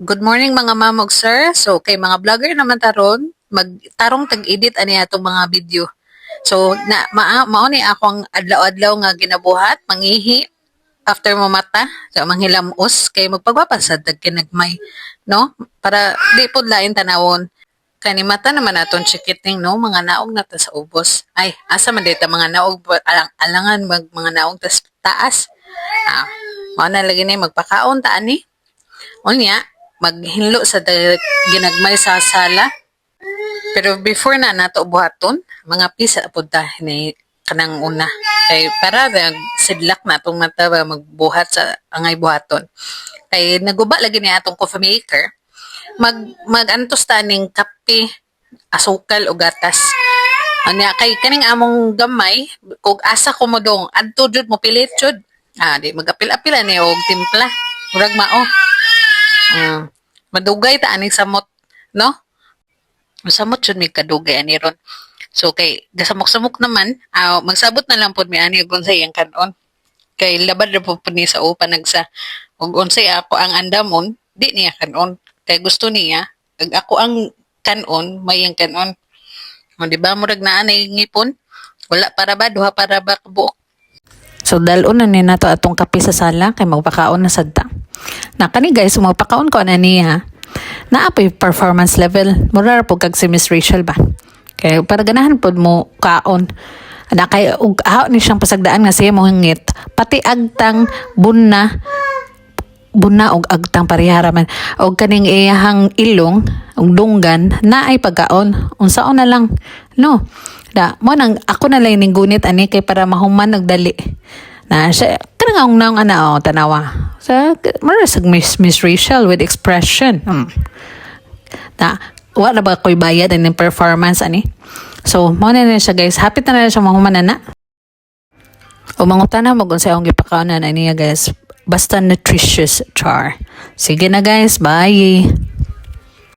Good morning mga mamog sir. So kay mga vlogger naman taron, magtarong tag-edit ani atong mga video. So na mao ni akong adlaw-adlaw nga ginabuhat, mangihi after mo mata, so manghilamos kay magpagpapasad tag kinagmay, no? Para di pud lain tanawon. Kani mata naman aton chikiting no, mga naog na ta sa ubos. Ay, asa man dita mga naog alangan mga naog tas taas. Mao na lagi ni magpakaon ta ani. Unya, maghinlo sa ginagmay sa sala. Pero before na nato buhaton, mga pisa pud ta ni kanang una. Kay para sidlak na itong mata ba magbuhat sa angay buhaton. Kay naguba lagi ni atong coffee maker. Magantos ta ning kape, asukal o gatas. Anya kay kaning among gamay, kung asa ko mo dong adto jud mo pilit jud. Di magapil-apil ani og timpla. Murag mao. Madugay ta aning samot, no? Samot jud mi kadugay ani ron. So kay gasamok-samok naman, magsabot na lang pud mi ani og unsay ang kanon. Kay labad ra pud ni sa upa nagsa. Og unsay ako ang andamon, di niya kanon. Kay gusto niya, ag ako ang kanon, may ang kanon. O di ba murag naa nay ngipon? Wala para ba duha para ba kabuok? So dalon na ni nato atong kape sa sala kay magpakaon na sadta. Na kani guys, magpakaon ko na niya. Naapoy performance level. Mura po kag si Miss Rachel ba? Kaya para ganahan po mo kaon. Na kay ug ni siyang pasagdaan nga siya mo hingit. Pati agtang buna og agtang parihara man. Og kaning iyahang ilong, og dunggan na ay pagkaon. Unsaon na lang. No. Mo nang ako na lang ning gunit ani kay para mahuman nagdali. Na siya kanang naong tanawa. Sa Miss Rachel with expression. Na wala ba ko'y bayad ng performance ani. So mo na siya guys, happy na siya mahuman na. O mangutana mo kung sa akong gipakaonan niya guys, basta nutritious char. Sige na guys, bye.